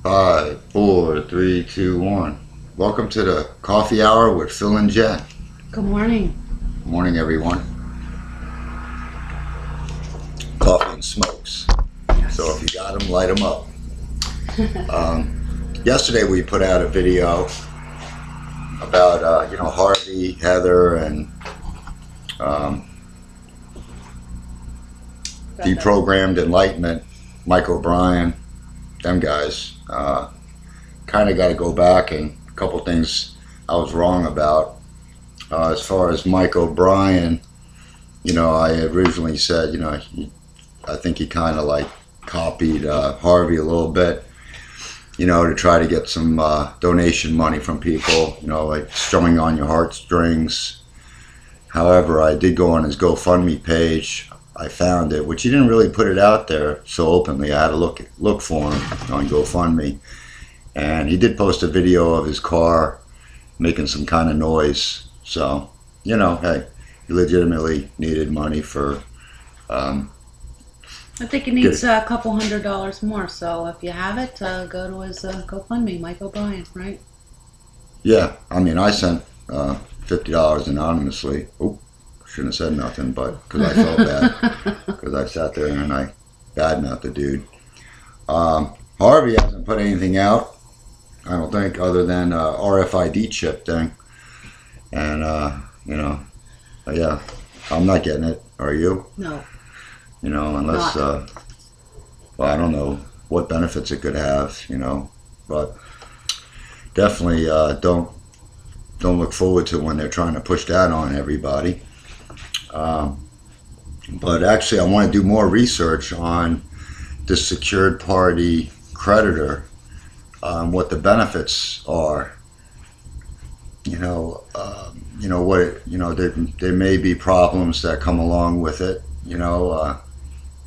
Five, four, three, two, one. Welcome to the coffee hour with Phil and Jen. Good morning. Good morning, everyone. Coffee and smokes. Yes. So if you got them, light them up. Yesterday we put out a video about Harvey, Heather, and DeprogrammedEnlightenment, Mike Obrien, them guys. Kind of got to go back, and a couple things I was wrong about. As far as Mike Obrien, I originally said, I think he kind of like copied Harvey a little bit, to try to get some donation money from people, like strumming on your heartstrings. However, I did go on his GoFundMe page. I found it, which he didn't really put it out there so openly. I had to look for him on GoFundMe, and he did post a video of his car making some kind of noise. So, hey, he legitimately needed money for. I think he needs a couple $100 more. So if you have it, go to his GoFundMe, Mike Obrien, right? Yeah, I mean, I sent $50 anonymously. Oh, shouldn't have said nothing, but because I felt bad, because I sat there and I badmouthed the dude. Harvey hasn't put anything out, I don't think, other than RFID chip thing. And yeah, I'm not getting it. Are you? No. Unless well, I don't know what benefits it could have, but definitely don't look forward to when they're trying to push that on everybody. But actually, I want to do more research on the secured party creditor, what the benefits are. There may be problems that come along with it.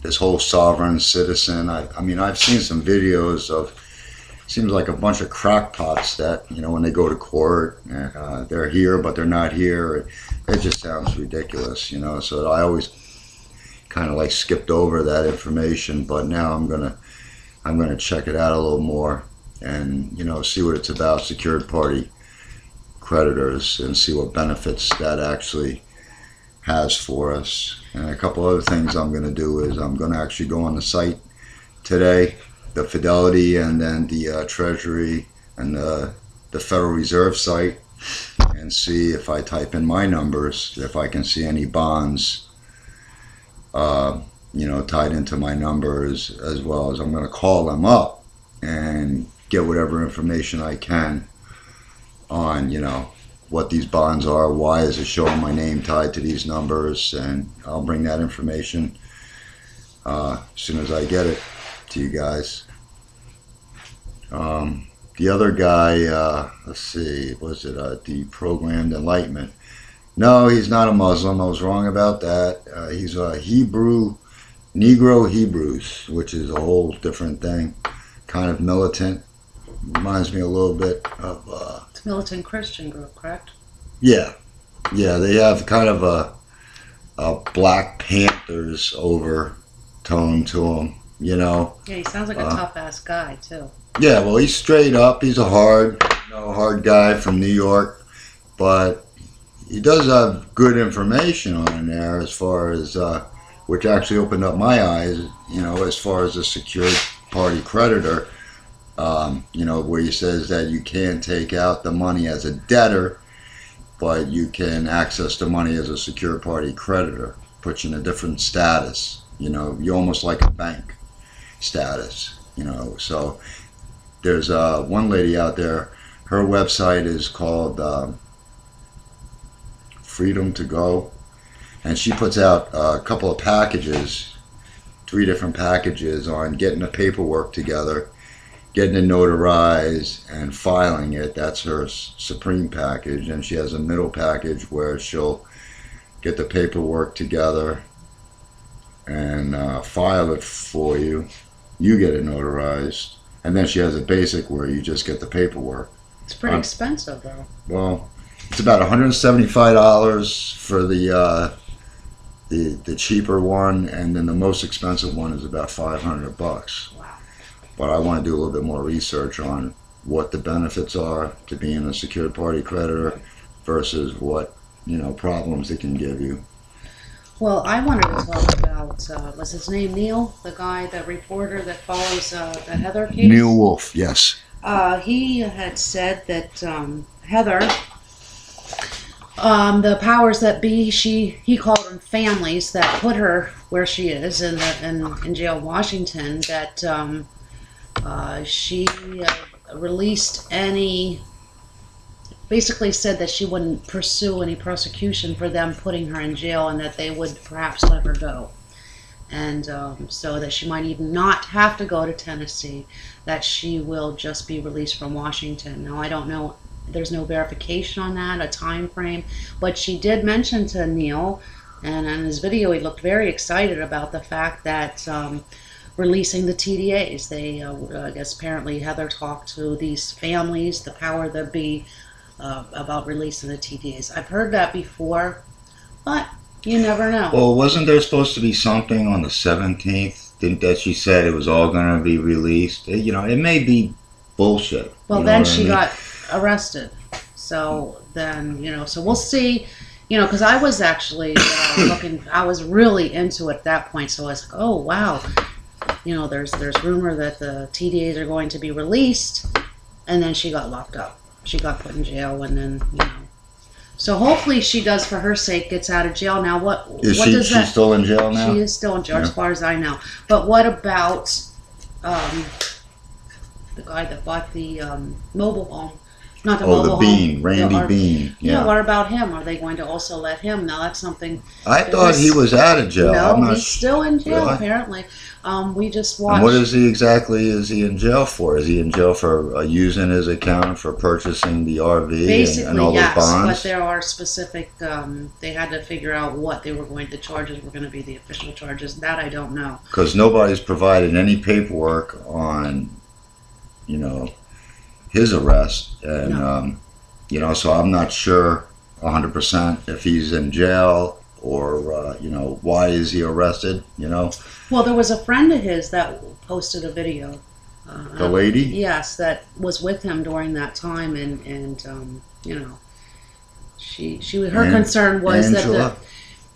This whole sovereign citizen. I mean, I've seen some videos of. Seems like a bunch of crackpots that, when they go to court, they're here, but they're not here. It just sounds ridiculous, so I always kind of like skipped over that information, but now I'm gonna check it out a little more and, see what it's about, secured party creditors, and see what benefits that actually has for us. And a couple other things I'm gonna do is I'm gonna actually go on the site today, the Fidelity and then the Treasury and the Federal Reserve site, and see if I type in my numbers, if I can see any bonds, tied into my numbers, as well as I'm going to call them up and get whatever information I can on, what these bonds are, why is it showing my name tied to these numbers, and I'll bring that information as soon as I get it to you guys. The other guy, let's see, was it DeprogrammedEnlightenment? No, he's not a Muslim. I was wrong about that. He's a Negro Hebrews, which is a whole different thing. Kind of militant. Reminds me a little bit of... It's a militant Christian group, correct? Yeah. Yeah, they have kind of a Black Panthers overtone to them, Yeah, he sounds like a tough-ass guy, too. Yeah, well, he's straight up. He's a hard guy from New York, but he does have good information on there as far as, which actually opened up my eyes, as far as a secured party creditor, where he says that you can take out the money as a debtor, but you can access the money as a secured party creditor, puts you in a different status, you're almost like a bank status, so... There's one lady out there, her website is called Freedom to Go, and she puts out a couple of packages, 3 different packages on getting the paperwork together, getting it notarized, and filing it. That's her supreme package, and she has a middle package where she'll get the paperwork together and file it for you. You get it notarized. And then she has a basic where you just get the paperwork. It's pretty expensive, though. Well, it's about $175 for the cheaper one, and then the most expensive one is about $500. Wow. but I want to do a little bit more research on what the benefits are to being a secured party creditor versus what, problems it can give you. Well, I wanted to talk about, was his name Neil? The guy, the reporter that follows the Heather case? Neil Wolf, yes. He had said that Heather, the powers that be, he called them families that put her where she is in jail, Washington, that she released basically said that she wouldn't pursue any prosecution for them putting her in jail, and that they would perhaps let her go. And so that she might even not have to go to Tennessee, that she will just be released from Washington. Now, I don't know, there's no verification on that, a time frame, but she did mention to Neil, and in his video he looked very excited about the fact that releasing the TDAs. They, I guess apparently Heather talked to these families, the power that be, about releasing the TDAs. I've heard that before, but you never know. Well, wasn't there supposed to be something on the 17th? Didn't that she said it was all going to be released? It may be bullshit. Well, then she got arrested. So then, so we'll see. Because I was actually looking, I was really into it at that point. So I was like, oh, wow. There's rumor that the TDAs are going to be released. And then she got locked up. She got put in jail, and then, So hopefully she does, for her sake, gets out of jail. Now, what does that... She's still in jail now? She is still in jail, as far as I know. But what about the guy that bought the mobile home? Not the mobile home. Bean, Randy Bean. Yeah, what about him? Are they going to also let him? Now, that's something... I thought he was out of jail. No, he's still in jail, really? Apparently. We just watched... And what is he in jail for? Is he in jail for using his account for purchasing the RV and all those bonds? But there are specific... they had to figure out what the charges were going to be, the official charges. That I don't know. Because nobody's provided any paperwork on, his arrest. And, no. So I'm not sure 100% if he's in jail or, why is he arrested, Well, there was a friend of his that posted a video. The lady? Yes, that was with him during that time, and her concern was Angela?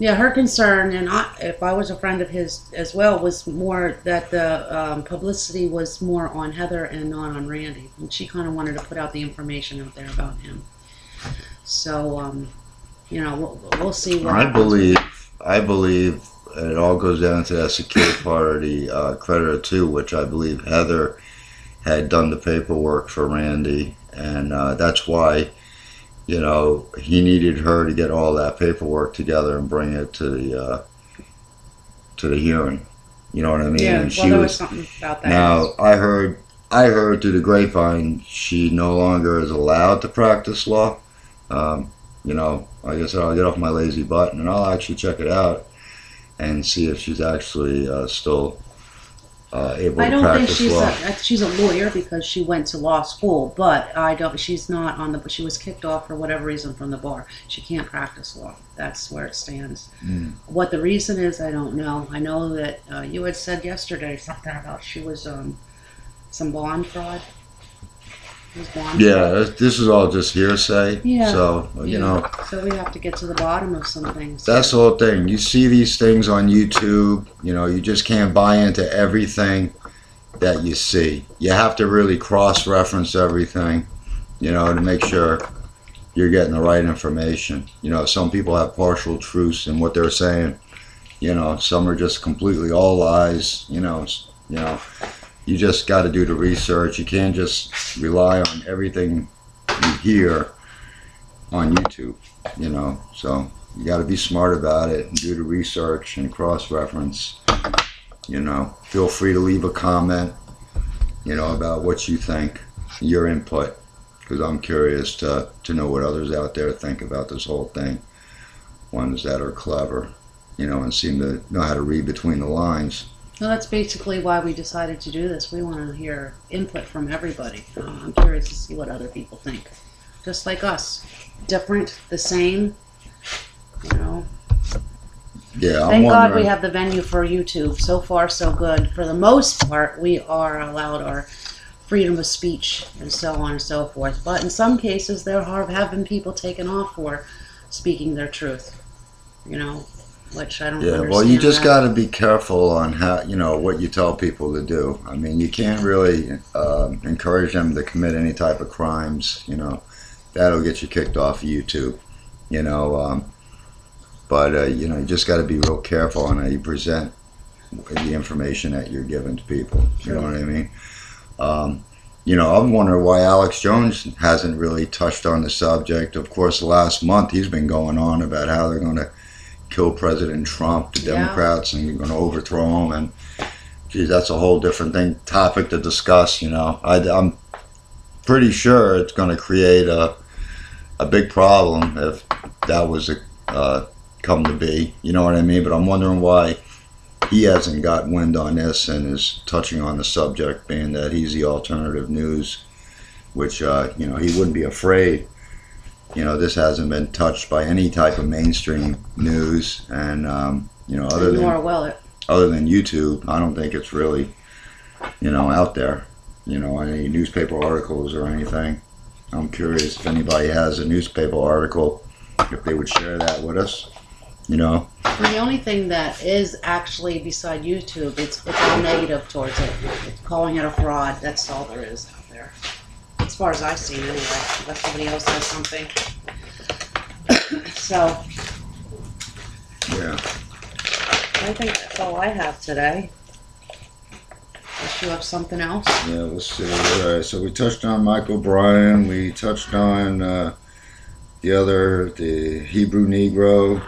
her concern, and if I was a friend of his as well, was more that the publicity was more on Heather and not on Randy, and she kind of wanted to put out the information out there about him. So, we'll see what happens. I believe it all goes down to that secured party creditor too, which I believe Heather had done the paperwork for Randy, and that's why he needed her to get all that paperwork together and bring it to the hearing. You know what I mean? Yeah. And There was something about that. Now I heard through the grapevine she no longer is allowed to practice law. Like I said, I'll get off my lazy butt and I'll actually check it out and see if she's actually still able to practice law. I think she's a lawyer because she went to law school, but she's not she was kicked off for whatever reason from the bar. She can't practice law. That's where it stands. What the reason is, I don't know. I know that you had said yesterday something about she was some bond fraud. Yeah, this is all just hearsay. Yeah. So, So we have to get to the bottom of some things. That's the whole thing. You see these things on YouTube, you just can't buy into everything that you see. You have to really cross-reference everything, to make sure you're getting the right information. Some people have partial truths in what they're saying. Some are just completely all lies, You just got to do the research. You can't just rely on everything you hear on YouTube, So you got to be smart about it and do the research and cross-reference. Feel free to leave a comment, about what you think, your input, because I'm curious to know what others out there think about this whole thing. Ones that are clever, and seem to know how to read between the lines. Well, that's basically why we decided to do this. We want to hear input from everybody. I'm curious to see what other people think. Just like us. Different, the same, Yeah, I'm Thank God we wondering. have the venue for YouTube. So far, so good. For the most part, we are allowed our freedom of speech and so on and so forth. But in some cases, there have been people taken off for speaking their truth, you know, which I don't Yeah, well, you understand just that. got to be careful on how, what you tell people to do. I mean, you can't really encourage them to commit any type of crimes. That'll get you kicked off of YouTube. You know, but you just got to be real careful on how you present the information that you're giving to people. You know True. what I mean? I'm wondering why Alex Jones hasn't really touched on the subject. Of course, last month he's been going on about how they're going to kill President Trump, the Yeah. Democrats, and they're going to overthrow him. And geez, that's a whole different topic to discuss. I'm pretty sure it's going to create a big problem if that was come to be. You know what I mean? But I'm wondering why he hasn't got wind on this and is touching on the subject, being that he's the alternative news, which he wouldn't be afraid. This hasn't been touched by any type of mainstream news, and other Nor will it. than YouTube, I don't think it's really out there. Any newspaper articles or anything. I'm curious if anybody has a newspaper article, if they would share that with us. And the only thing that is actually beside YouTube, it's all negative towards it. It's calling it a fraud. That's all there is out there. As far as I've seen anyway. Unless somebody else has something. So, Yeah. I think that's all I have today. Unless you have something else. Yeah, let's see. All right, so we touched on Mike Obrien. We touched on the Hebrew Negro,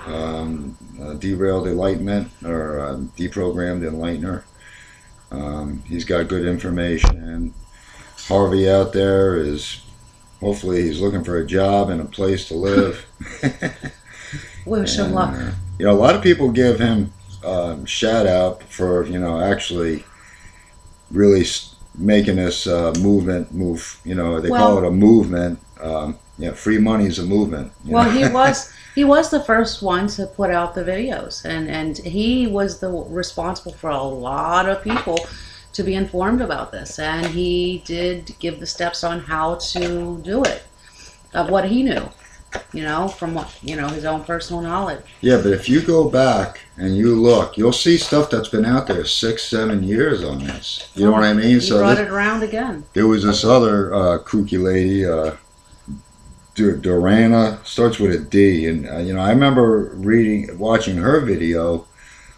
derailed enlightenment, or deprogrammed enlightener. He's got good information. Harvey out there hopefully he's looking for a job and a place to live. Wish him luck. A lot of people give him shout out for, actually really making this movement move. They call it a movement. Free money is a movement. Well, he was the first one to put out the videos, and he was responsible for a lot of people to be informed about this, and he did give the steps on how to do it, of what he knew, from what his own personal knowledge. Yeah, but if you go back and you look, you'll see stuff that's been out there 6-7 years on this. You know what I mean? He brought it around again. There was this other kooky lady, Durana, starts with a D, and I remember watching her video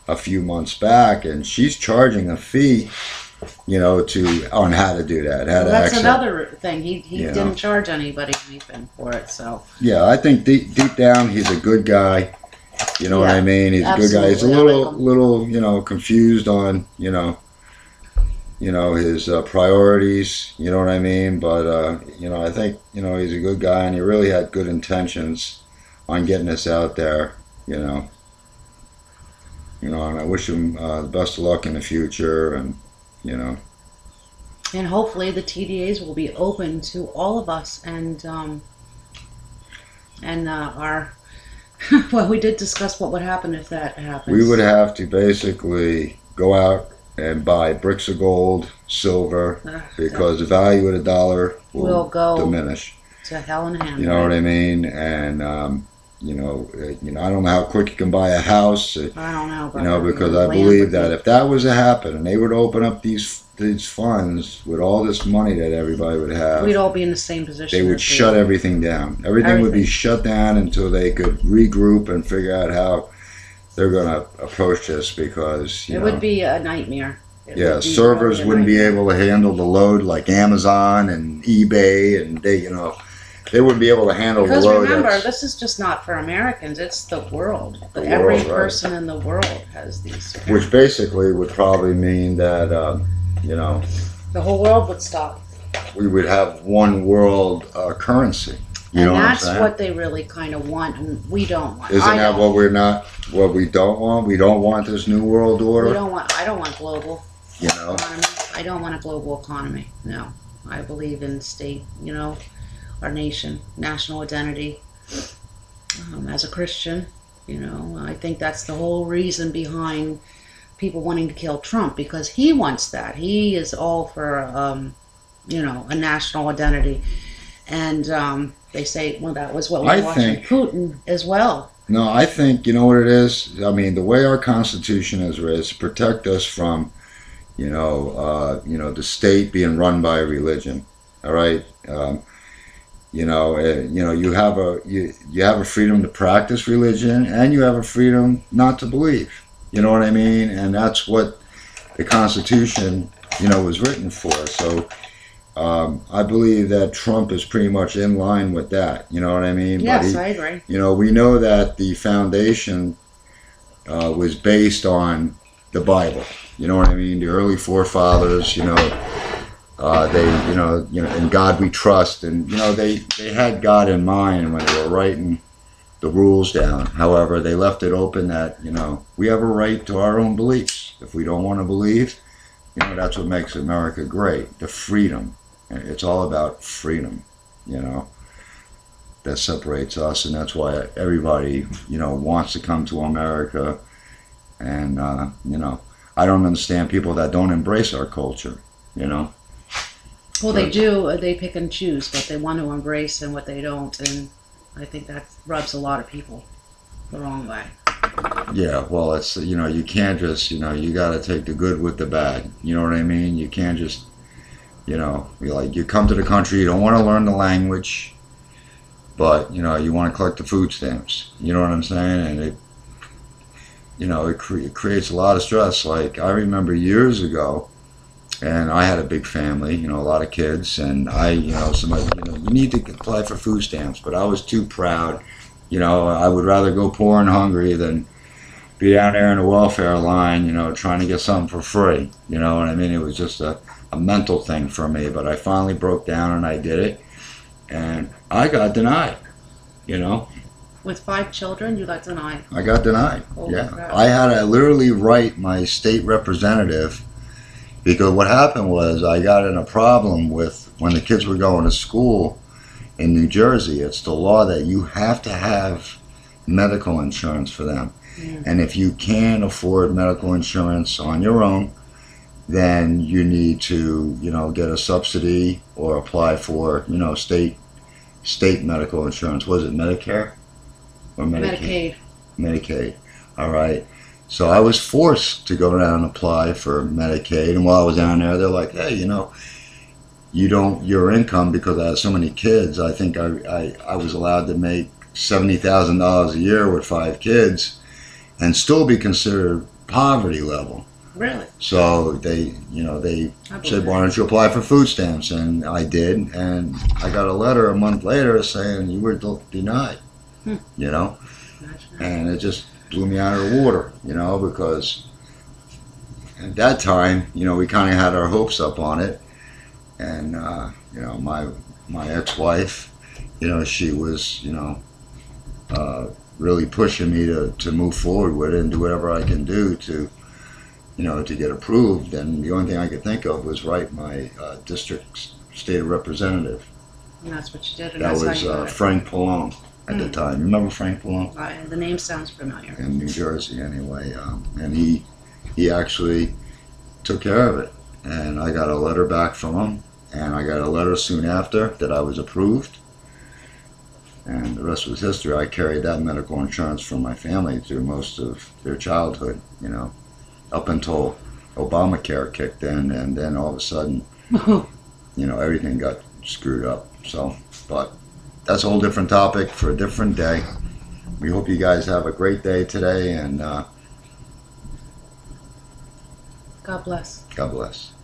a few months back, and she's charging a fee, on how to do that. That's another thing. He didn't charge anybody anything for it, so. Yeah, I think deep down he's a good guy. You know what I mean? He's a good guy. He's a little confused on his priorities, you know what I mean? But, I think, he's a good guy, and he really had good intentions on getting this out there, and I wish him the best of luck in the future, and, And hopefully the TDAs will be open to all of us, and our, well, we did discuss what would happen if that happens. We would have to basically go out and buy bricks of gold, silver, because the value of the dollar will go diminish. To hell in a handbasket. You know what I mean? And I don't know how quick you can buy a house. I don't know. Because I believe that if that was to happen, and they would open up these funds with all this money that everybody would have, we'd all be in the same position. They would shut everything down. Everything would be shut down until they could regroup and figure out how they're going to approach this, because it would be a nightmare. Servers wouldn't be able to handle the load like Amazon and eBay, and they wouldn't be able to handle the load. Because remember, this is just not for Americans; it's the world. Every person in the world has these. Which basically would probably mean that the whole world would stop. We would have one world currency. And that's what they really kind of want, and we don't want. Isn't that what we don't want? We don't want this new world order. I don't want global. Economy. I don't want a global economy. No, I believe in state. Our nation, national identity. As a Christian, You know, I think that's the whole reason behind people wanting to kill Trump, because he wants that. He is all for, you know, a national identity. And they say, well, that was what we I were watching think Putin as well. no, I think you know what it is. I mean, the way our Constitution is written is to protect us from the state being run by religion. All right. You have a freedom to practice religion, and you have a freedom not to believe. You know what I mean? And that's what the Constitution, was written for. So I believe that Trump is pretty much in line with that. You know what I mean? Yes, I agree. We know that the foundation was based on the Bible. You know what I mean? The early forefathers, in God we trust, and they had God in mind when they were writing the rules down. However, they left it open that we have a right to our own beliefs. If we don't want to believe, that's what makes America great, the freedom. It's all about freedom, that separates us, and that's why everybody wants to come to America. And I don't understand people that don't embrace our culture. Well, they do. They pick and choose what they want to embrace and what they don't, and I think that rubs a lot of people the wrong way. Yeah, well, it's you can't just you got to take the good with the bad. You know what I mean? You can't just you come to the country, you don't want to learn the language, but you want to collect the food stamps. You know what I'm saying? And it it creates a lot of stress. Like I remember years ago. And I had a big family, a lot of kids, and somebody, you need to apply for food stamps, but I was too proud. I would rather go poor and hungry than be down there in the welfare line, trying to get something for free. You know what I mean? It was just a mental thing for me, but I finally broke down and I did it, and I got denied, With 5 children, you got denied. I got denied, Holy yeah. crap. I had to literally write my state representative. Because what happened was I got in a problem with when the kids were going to school in New Jersey. It's the law that you have to have medical insurance for them. Mm. And if you can't afford medical insurance on your own, then you need to, get a subsidy or apply for, state medical insurance. Was it Medicare or Medicaid? Medicaid. All right. So I was forced to go down and apply for Medicaid, and while I was down there, they're like, "Hey, your income, because I had so many kids. I think I was allowed to make $70,000 a year with 5 kids, and still be considered poverty level." Really? So they said, "Why don't you apply for food stamps?" And I did, and I got a letter a month later saying you were denied. Imagine. And it just blew me out of the water, because at that time, we kind of had our hopes up on it, and my ex-wife, she was, really pushing me to move forward with it and do whatever I can do to, to get approved. And the only thing I could think of was write my district state representative. And that's what you did, and That that's was how you got it. Frank Pallone at the time. Remember Frank Pallone? The name sounds familiar. In New Jersey, anyway, and he actually took care of it, and I got a letter back from him, and I got a letter soon after that I was approved, and the rest was history. I carried that medical insurance for my family through most of their childhood, up until Obamacare kicked in, and then all of a sudden, everything got screwed up. So, but that's a whole different topic for a different day. We hope you guys have a great day today, and God bless. God bless.